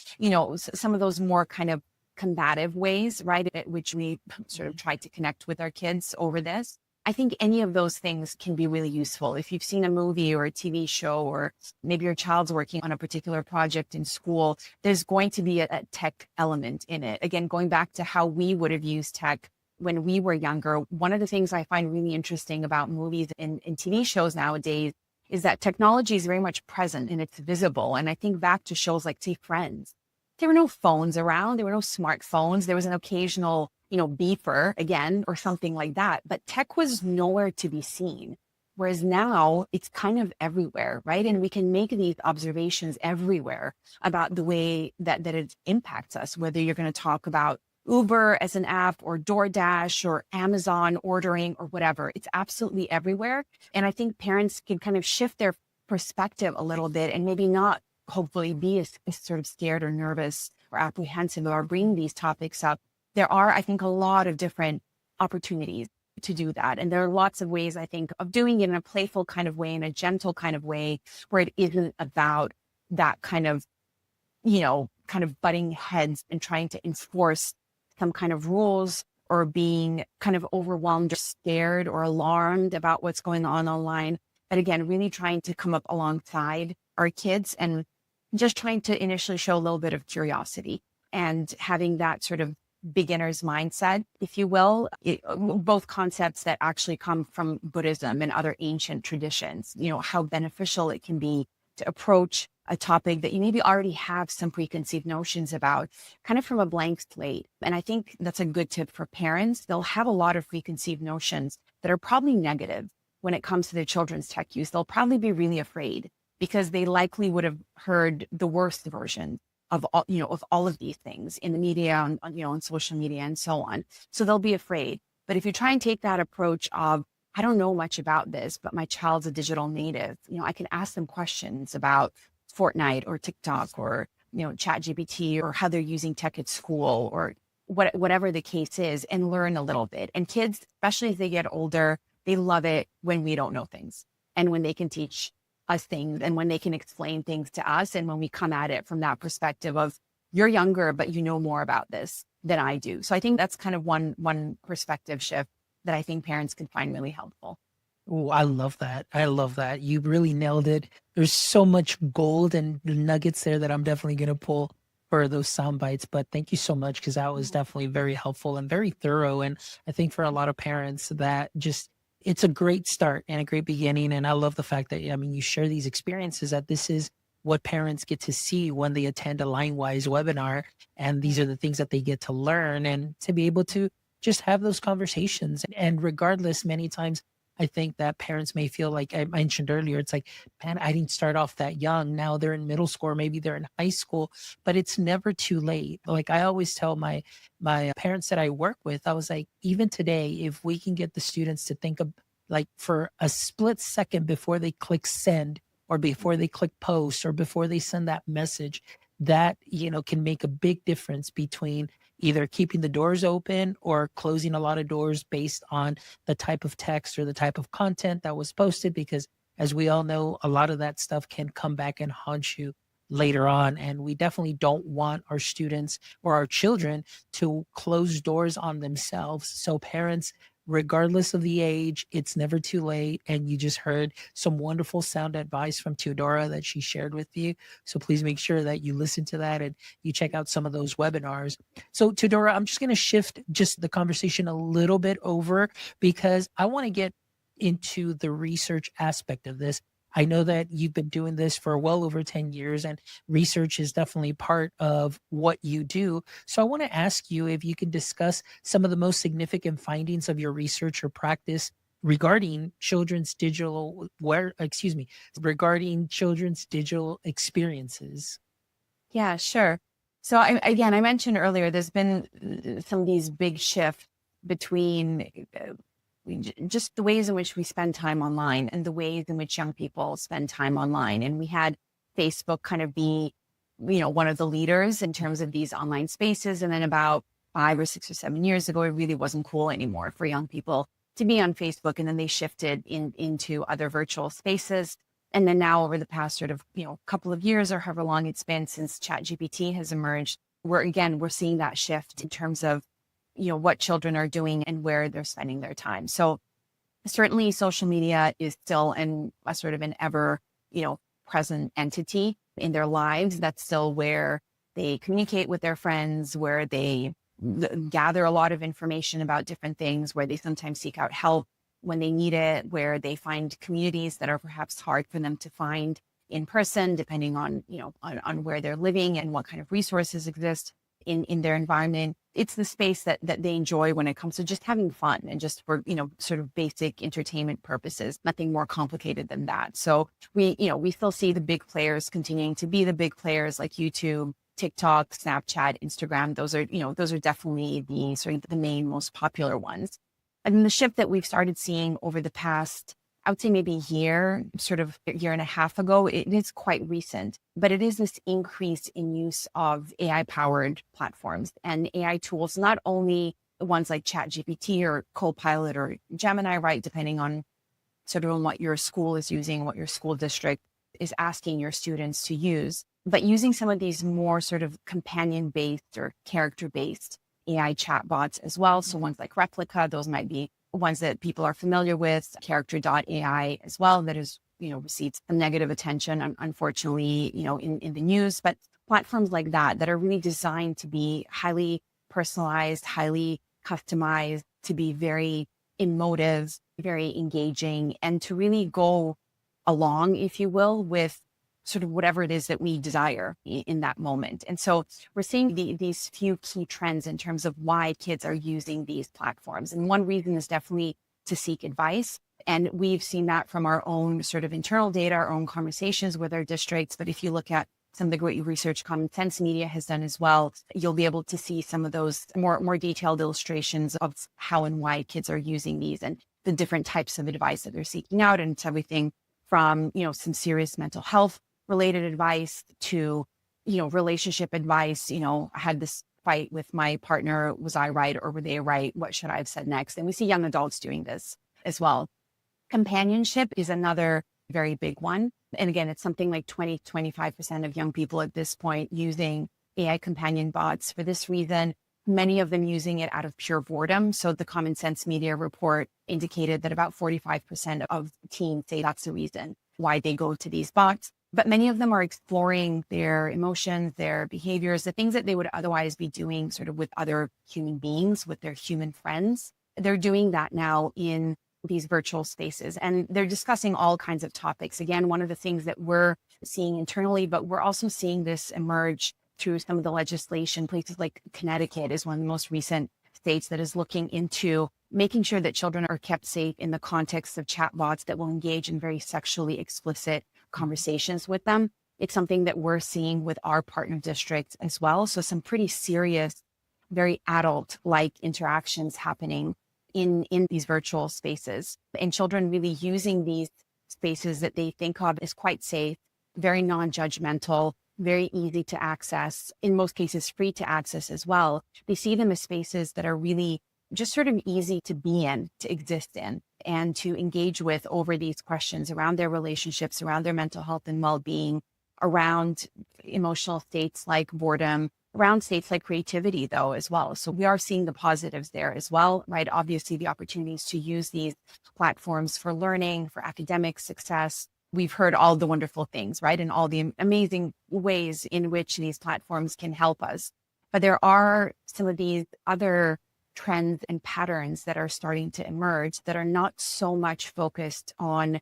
some of those more kind of combative ways, right, at which we sort of try to connect with our kids over this. I think any of those things can be really useful. If you've seen a movie or a TV show, or maybe your child's working on a particular project in school, there's going to be a tech element in it. Again, going back to how we would have used tech when we were younger, one of the things I find really interesting about movies and TV shows nowadays is that technology is very much present and it's visible. And I think back to shows like, say, Friends. There were no phones around. There were no smartphones. There was an occasional, beeper again, or something like that. But tech was nowhere to be seen. Whereas now it's kind of everywhere, right? And we can make these observations everywhere about the way that it impacts us, whether you're going to talk about Uber as an app or DoorDash or Amazon ordering or whatever. It's absolutely everywhere. And I think parents can kind of shift their perspective a little bit and maybe not hopefully be as sort of scared or nervous or apprehensive about bringing these topics up. There are, I think, a lot of different opportunities to do that. And there are lots of ways, I think, of doing it in a playful kind of way, in a gentle kind of way, where it isn't about that kind of, kind of butting heads and trying to enforce some kind of rules, or being kind of overwhelmed or scared or alarmed about what's going on online. But again, really trying to come up alongside our kids and just trying to initially show a little bit of curiosity and having that sort of beginner's mindset, if you will, both concepts that actually come from Buddhism and other ancient traditions, how beneficial it can be to approach a topic that you maybe already have some preconceived notions about, kind of from a blank slate. And I think that's a good tip for parents. They'll have a lot of preconceived notions that are probably negative when it comes to their children's tech use. They'll probably be really afraid because they likely would have heard the worst version of all of these things in the media, on social media and so on. So they'll be afraid. But if you try and take that approach of, I don't know much about this, but my child's a digital native, I can ask them questions about Fortnite or TikTok or, ChatGPT, or how they're using tech at school, or whatever the case is, and learn a little bit. And kids, especially as they get older, they love it when we don't know things and when they can teach us things and when they can explain things to us. And when we come at it from that perspective of, you're younger, but you know more about this than I do. So I think that's kind of one perspective shift that I think parents can find really helpful. Oh, I love that. I love that. You really nailed it. There's so much gold and nuggets there that I'm definitely going to pull for those sound bites. But thank you so much, because that was definitely very helpful and very thorough. And I think for a lot of parents, that just, it's a great start and a great beginning. And I love the fact that, you share these experiences, that this is what parents get to see when they attend a Linewize webinar. And these are the things that they get to learn, and to be able to just have those conversations. And regardless, many times, I think that parents may feel like I mentioned earlier, it's like, man, I didn't start off that young. Now they're in middle school, or maybe they're in high school, but it's never too late. Like I always tell my parents that I work with, I was like, even today, if we can get the students to think of, like, for a split second before they click send, or before they click post, or before they send that message, that, can make a big difference between either keeping the doors open or closing a lot of doors based on the type of text or the type of content that was posted. Because as we all know, a lot of that stuff can come back and haunt you later on. And we definitely don't want our students or our children to close doors on themselves. So parents, regardless of the age, it's never too late. And you just heard some wonderful sound advice from Teodora that she shared with you. So please make sure that you listen to that and you check out some of those webinars. So Teodora, I'm just going to shift just the conversation a little bit over, because I want to get into the research aspect of this. I know that you've been doing this for well over 10 years, and research is definitely part of what you do. So I want to ask you if you can discuss some of the most significant findings of your research or practice regarding children's digital regarding children's digital experiences. Yeah, sure. So again, I mentioned earlier, there's been some of these big shifts between just the ways in which we spend time online and the ways in which young people spend time online. And we had Facebook kind of be, one of the leaders in terms of these online spaces. And then about 5 or 6 or 7 years ago, it really wasn't cool anymore for young people to be on Facebook. And then they shifted into other virtual spaces. And then now over the past sort of, couple of years or however long it's been since ChatGPT has emerged, we're seeing that shift in terms of, what children are doing and where they're spending their time. So certainly social media is still a sort of an ever, present entity in their lives. That's still where they communicate with their friends, where they gather a lot of information about different things, where they sometimes seek out help when they need it, where they find communities that are perhaps hard for them to find in person, depending on, on where they're living and what kind of resources exist in their environment. It's the space that they enjoy when it comes to just having fun and just for, sort of basic entertainment purposes, nothing more complicated than that. So we still see the big players continuing to be the big players like YouTube, TikTok, Snapchat, Instagram. Those are definitely the sort of the main, most popular ones. And the shift that we've started seeing over the past, I would say maybe sort of a year and a half ago, it is quite recent, but it is this increase in use of AI-powered platforms and AI tools, not only the ones like ChatGPT or Copilot or Gemini, right? Depending on sort of on what your school is using, what your school district is asking your students to use, but using some of these more sort of companion-based or character-based AI chatbots as well. So ones like Replica, those might be ones that people are familiar with, character.ai as well, that has, received some negative attention, unfortunately, in the news, but platforms like that are really designed to be highly personalized, highly customized, to be very emotive, very engaging, and to really go along, if you will, with sort of whatever it is that we desire in that moment. And so we're seeing these few key trends in terms of why kids are using these platforms. And one reason is definitely to seek advice. And we've seen that from our own sort of internal data, our own conversations with our districts. But if you look at some of the great research Common Sense Media has done as well, you'll be able to see some of those more detailed illustrations of how and why kids are using these and the different types of advice that they're seeking out. And it's everything from, some serious mental health related advice to, relationship advice. I had this fight with my partner. Was I right or were they right? What should I have said next? And we see young adults doing this as well. Companionship is another very big one. And again, it's something like 25% of young people at this point using AI companion bots for this reason, many of them using it out of pure boredom. So the Common Sense Media report indicated that about 45% of teens say that's the reason why they go to these bots. But many of them are exploring their emotions, their behaviors, the things that they would otherwise be doing sort of with other human beings, with their human friends. They're doing that now in these virtual spaces, and they're discussing all kinds of topics. Again, one of the things that we're seeing internally, but we're also seeing this emerge through some of the legislation. Places like Connecticut is one of the most recent states that is looking into making sure that children are kept safe in the context of chatbots that will engage in very sexually explicit conversations with them. It's something that we're seeing with our partner districts as well. So some pretty serious, very adult-like interactions happening in these virtual spaces, and children really using these spaces that they think of as quite safe, very non-judgmental, very easy to access, in most cases free to access as well. They see them as spaces that are really just sort of easy to be in, to exist in, and to engage with over these questions around their relationships, around their mental health and well-being, around emotional states like boredom, around states like creativity, though, as well. So we are seeing the positives there as well, right? Obviously, the opportunities to use these platforms for learning, for academic success. We've heard all the wonderful things, right? And all the amazing ways in which these platforms can help us. But there are some of these other trends and patterns that are starting to emerge that are not so much focused on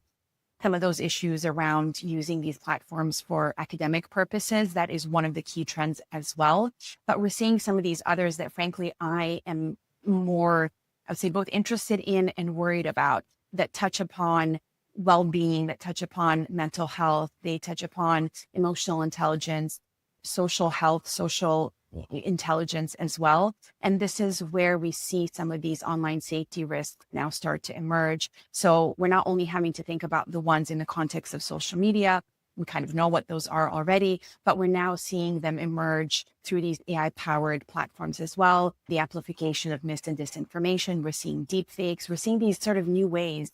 some of those issues around using these platforms for academic purposes. That is one of the key trends as well. But we're seeing some of these others that, frankly, I am more, I would say, both interested in and worried about, that touch upon well-being, that touch upon mental health, they touch upon emotional intelligence, social health, social intelligence as well. And this is where we see some of these online safety risks now start to emerge. So we're not only having to think about the ones in the context of social media, we kind of know what those are already, but we're now seeing them emerge through these AI-powered platforms as well. The amplification of mis and disinformation, we're seeing deep fakes, we're seeing these sort of new ways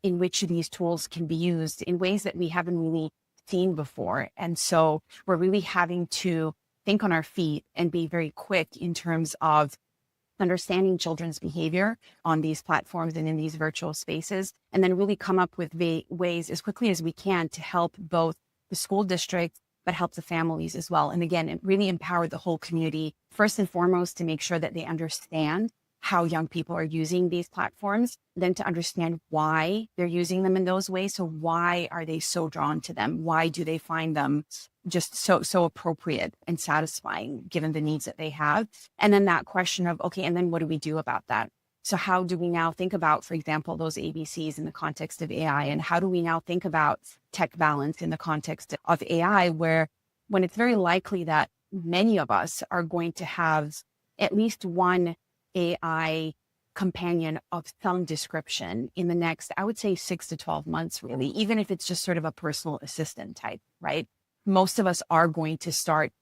in which these tools can be used in ways that we haven't really seen before. And so we're really having to think on our feet and be very quick in terms of understanding children's behavior on these platforms and in these virtual spaces, and then really come up with ways as quickly as we can to help both the school districts, but help the families as well. And again, it really empower the whole community, first and foremost, to make sure that they understand how young people are using these platforms, then to understand why they're using them in those ways. So why are they so drawn to them? Why do they find them just so appropriate and satisfying given the needs that they have? And then that question of, okay, and then what do we do about that? So how do we now think about, for example, those ABCs in the context of AI? And how do we now think about tech balance in the context of AI, where when it's very likely that many of us are going to have at least one AI companion of some description in the next, I would say 6 to 12 months, really, even if it's just sort of a personal assistant type, right? Most of us are going to start,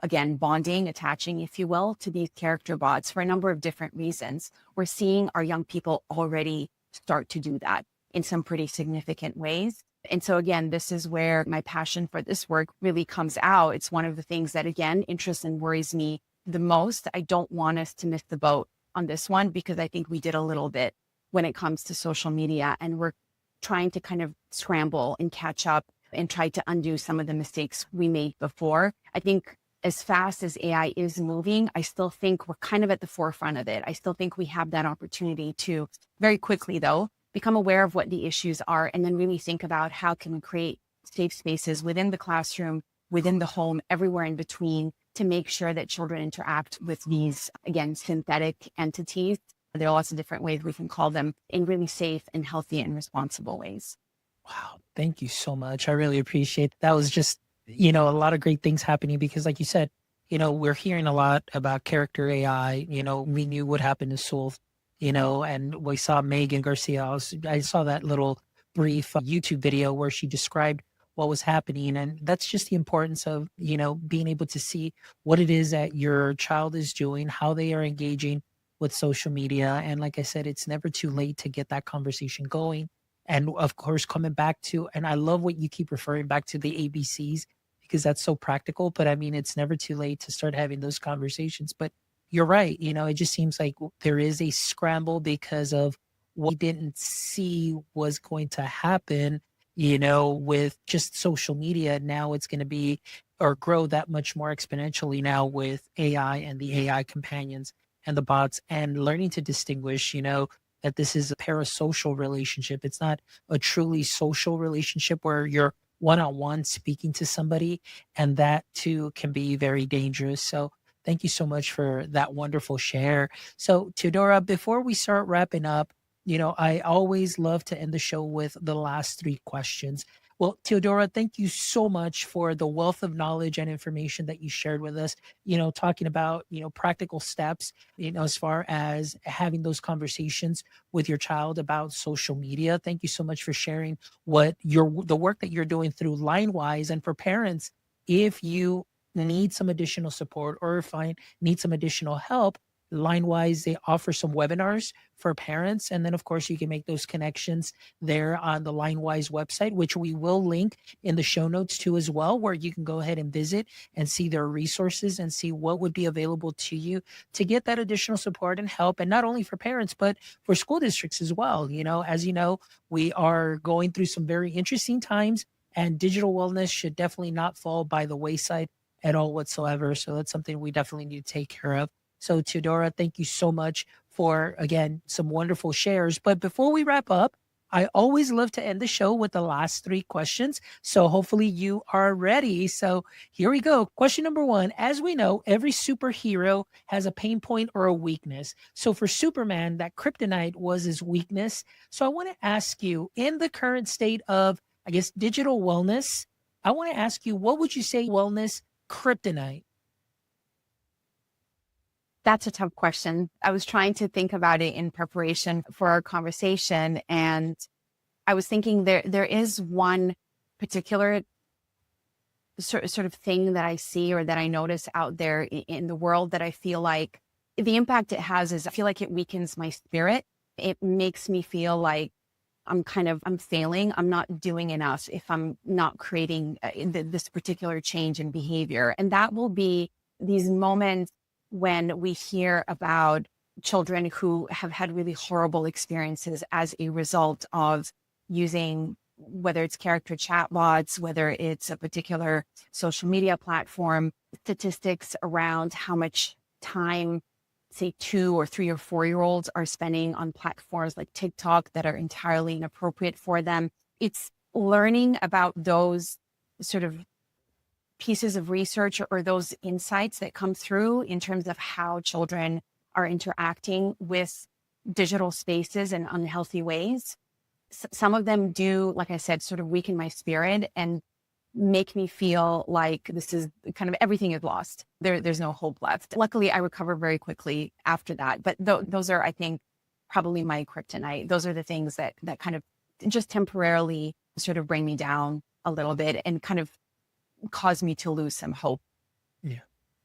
again, bonding, attaching, if you will, to these character bots for a number of different reasons. We're seeing our young people already start to do that in some pretty significant ways. And so again, this is where my passion for this work really comes out. It's one of the things that, again, interests and worries me the most. I don't want us to miss the boat on this one, because I think we did a little bit when it comes to social media, and we're trying to kind of scramble and catch up and try to undo some of the mistakes we made before. I think as fast as AI is moving, I still think we're kind of at the forefront of it. I still think we have that opportunity to very quickly, though, become aware of what the issues are, and then really think about how can we create safe spaces within the classroom, within the home, everywhere in between, to make sure that children interact with these, again, synthetic entities. There are lots of different ways we can call them, in really safe and healthy and responsible ways. Wow. Thank you so much. I really appreciate that. Was just, a lot of great things happening because, like you said, we're hearing a lot about character AI. We knew what happened to Soul, and we saw Megan Garcia. I saw that little brief YouTube video where she described what was happening. And that's just the importance of, being able to see what it is that your child is doing, how they are engaging with social media. And like I said, it's never too late to get that conversation going. And of course, coming back to, and I love what you keep referring back to, the ABCs, because that's so practical. But I mean, it's never too late to start having those conversations. But you're right. It just seems like there is a scramble because of what we didn't see was going to happen, with just social media. Now it's going to be or grow that much more exponentially now with AI and the AI companions and the bots, and learning to distinguish, that this is a parasocial relationship. It's not a truly social relationship where you're one-on-one speaking to somebody, and that too can be very dangerous. So thank you so much for that wonderful share. So Teodora, before we start wrapping up, I always love to end the show with the last 3 questions. Well, Teodora, thank you so much for the wealth of knowledge and information that you shared with us, talking about, practical steps, as far as having those conversations with your child about social media. Thank you so much for sharing the work that you're doing through Linewize. And for parents, if you need some additional support or need some additional help, Linewize, they offer some webinars for parents. And then, of course, you can make those connections there on the Linewize website, which we will link in the show notes too as well, where you can go ahead and visit and see their resources and see what would be available to you to get that additional support and help. And not only for parents, but for school districts as well. As you know, we are going through some very interesting times, and digital wellness should definitely not fall by the wayside at all whatsoever. So that's something we definitely need to take care of. So Teodora, thank you so much for, again, some wonderful shares. But before we wrap up, I always love to end the show with the last 3 questions. So hopefully you are ready. So here we go. Question number 1. As we know, every superhero has a pain point or a weakness. So for Superman, that kryptonite was his weakness. So I want to ask you, in the current state of, I guess, digital wellness, I want to ask you, what would you say wellness kryptonite? That's a tough question. I was trying to think about it in preparation for our conversation, and I was thinking there is one particular sort of thing that I see or that I notice out there in the world that I feel like the impact it has is I feel like it weakens my spirit. It makes me feel like I'm failing. I'm not doing enough if I'm not creating this particular change in behavior. And that will be these moments when we hear about children who have had really horrible experiences as a result of using, whether it's character chatbots, whether it's a particular social media platform, statistics around how much time, say 2 or 3 or 4-year-olds are spending on platforms like TikTok that are entirely inappropriate for them. It's learning about those sort of pieces of research or those insights that come through in terms of how children are interacting with digital spaces in unhealthy ways. Some of them do, like I said, sort of weaken my spirit and make me feel like this is kind of everything is lost. There's no hope left. Luckily, I recover very quickly after that. But those are, I think, probably my kryptonite. Those are the things that kind of just temporarily sort of bring me down a little bit and kind of cause me to lose some hope. Yeah.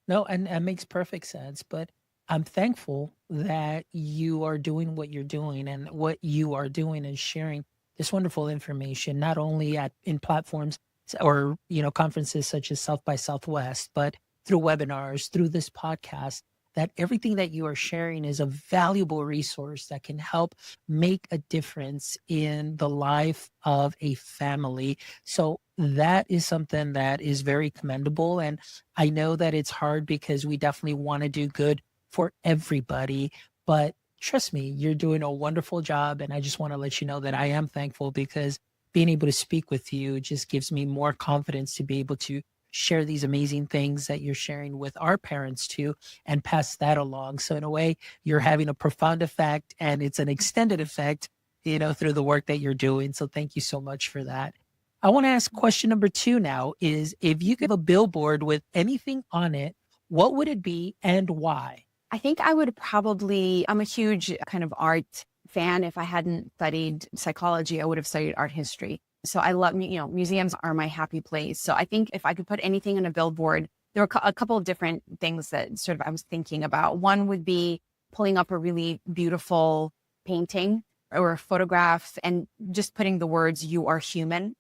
No, and it makes perfect sense. But I'm thankful that you are doing what you're doing, and what you are doing is sharing this wonderful information, not only in platforms or, conferences such as South by Southwest, but through webinars, through this podcast, that everything that you are sharing is a valuable resource that can help make a difference in the life of a family. So that is something that is very commendable. And I know that it's hard because we definitely want to do good for everybody, but trust me, you're doing a wonderful job. And I just want to let you know that I am thankful, because being able to speak with you just gives me more confidence to be able to share these amazing things that you're sharing with our parents too, and pass that along. So in a way, you're having a profound effect, and it's an extended effect, through the work that you're doing. So thank you so much for that. I want to ask question number 2 now is, if you could have a billboard with anything on it, what would it be and why? I think I would probably, I'm a huge kind of art fan. If I hadn't studied psychology, I would have studied art history. So I love, museums are my happy place. So I think if I could put anything on a billboard, there were a couple of different things that sort of I was thinking about. One would be pulling up a really beautiful painting or a photograph and just putting the words "you are human"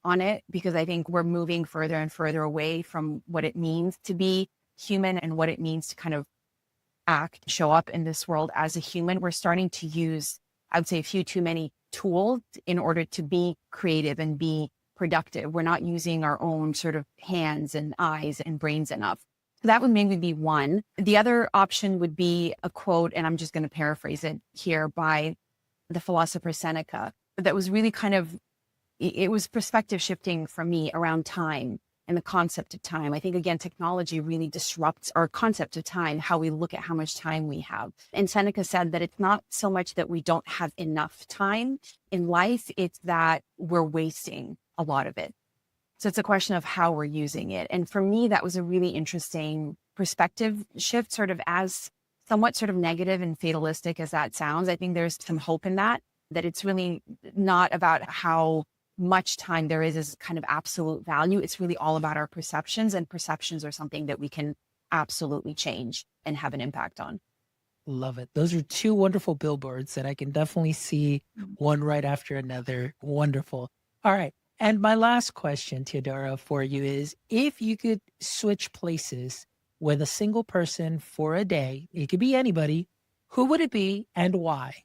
on it, because I think we're moving further and further away from what it means to be human and what it means to kind of show up in this world as a human. We're starting to use, I would say, a few too many tools in order to be creative and be productive. We're not using our own sort of hands and eyes and brains enough. So that would maybe be one. The other option would be a quote, and I'm just going to paraphrase it here, by the philosopher Seneca, that was really kind of, it was perspective shifting for me around time and the concept of time. I think, again, technology really disrupts our concept of time, how we look at how much time we have. And Seneca said that it's not so much that we don't have enough time in life, it's that we're wasting a lot of it. So it's a question of how we're using it. And for me, that was a really interesting perspective shift, sort of as somewhat sort of negative and fatalistic as that sounds. I think there's some hope in that it's really not about how much time there is as kind of absolute value. It's really all about our perceptions, and perceptions are something that we can absolutely change and have an impact on. Love it. Those are 2 wonderful billboards that I can definitely see one right after another. Wonderful. All right. And my last question, Teodora, for you is, if you could switch places with a single person for a day, it could be anybody, who would it be and why?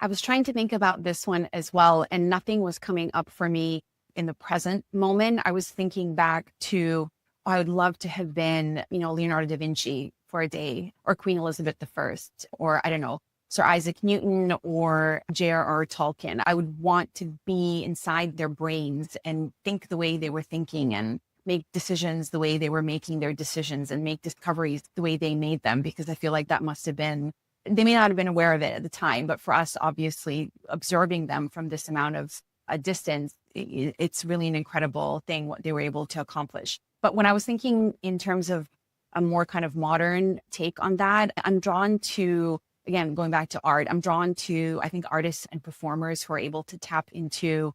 I was trying to think about this one as well, and nothing was coming up for me in the present moment. I was thinking back to, I would love to have been, Leonardo da Vinci for a day, or Queen Elizabeth I, or I don't know, Sir Isaac Newton or J.R.R. Tolkien. I would want to be inside their brains and think the way they were thinking, and make decisions the way they were making their decisions, and make discoveries the way they made them, because I feel like that must have been, they may not have been aware of it at the time, but for us, obviously, observing them from this amount of a distance, it's really an incredible thing what they were able to accomplish. But when I was thinking in terms of a more kind of modern take on that, I'm drawn to, again, going back to art, I'm drawn to, I think, artists and performers who are able to tap into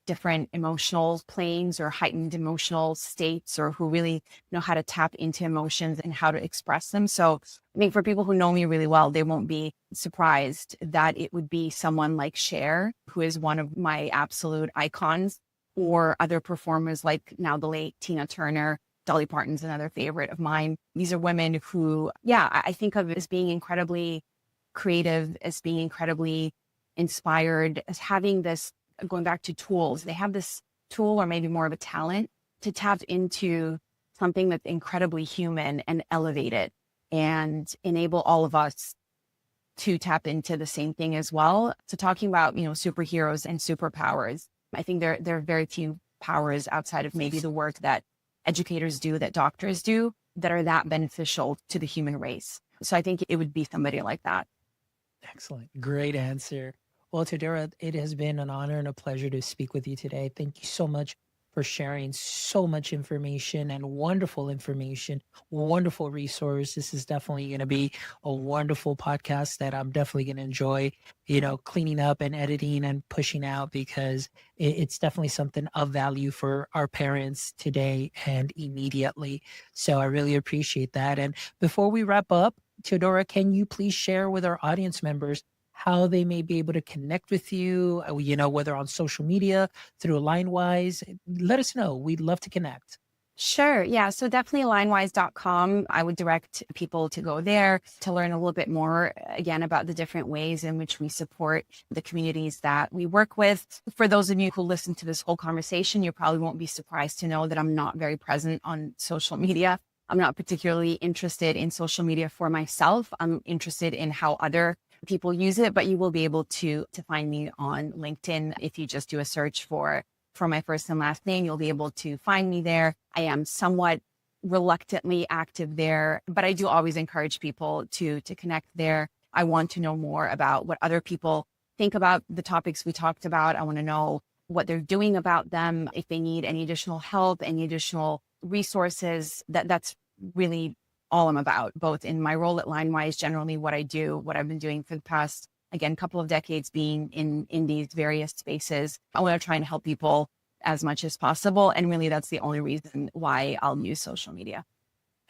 different emotional planes or heightened emotional states, or who really know how to tap into emotions and how to express them. So I think for people who know me really well, they won't be surprised that it would be someone like Cher, who is one of my absolute icons, or other performers like now the late Tina Turner. Dolly Parton's another favorite of mine. These are women who, yeah, I think of as being incredibly creative, as being incredibly inspired, as having this, going back to tools, they have this tool, or maybe more of a talent, to tap into something that's incredibly human and elevate it and enable all of us to tap into the same thing as well. So talking about, superheroes and superpowers, I think there are very few powers outside of maybe the work that educators do, that doctors do, that are that beneficial to the human race. So I think it would be somebody like that. Excellent. Great answer. Well, Teodora, it has been an honor and a pleasure to speak with you today. Thank you so much for sharing so much information and wonderful information, wonderful resource. This is definitely going to be a wonderful podcast that I'm definitely going to enjoy, cleaning up and editing and pushing out, because it's definitely something of value for our parents today and immediately. So I really appreciate that. And before we wrap up, Teodora, can you please share with our audience members how they may be able to connect with you, whether on social media, through Linewize? Let us know. We'd love to connect. Sure. Yeah. So definitely linewize.com. I would direct people to go there to learn a little bit more, again, about the different ways in which we support the communities that we work with. For those of you who listen to this whole conversation, you probably won't be surprised to know that I'm not very present on social media. I'm not particularly interested in social media for myself. I'm interested in how other people use it, but you will be able to find me on LinkedIn. If you just do a search for my first and last name, you'll be able to find me there. I am somewhat reluctantly active there, but I do always encourage people to connect there. I want to know more about what other people think about the topics we talked about. I want to know what they're doing about them, if they need any additional help, any additional resources. That's really all I'm about, both in my role at Linewize, generally what I do, what I've been doing for the past, again, couple of decades being in these various spaces. I want to try and help people as much as possible. And really, that's the only reason why I'll use social media.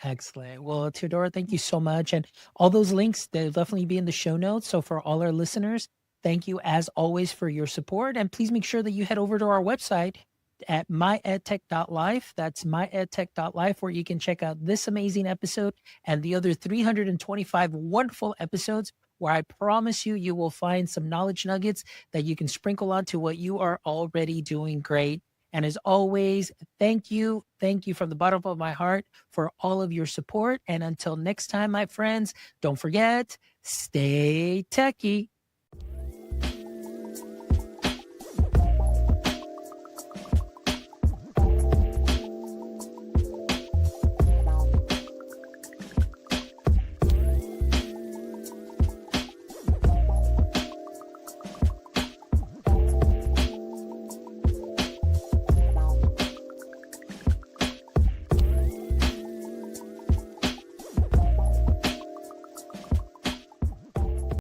Excellent. Well, Teodora, thank you so much. And all those links, they'll definitely be in the show notes. So for all our listeners, thank you as always for your support. And please make sure that you head over to our website at myedtech.life. That's myedtech.life, where you can check out this amazing episode and the other 325 wonderful episodes, where I promise you will find some knowledge nuggets that you can sprinkle onto what you are already doing great. And as always, thank you from the bottom of my heart for all of your support. And until next time, my friends, don't forget, stay techie.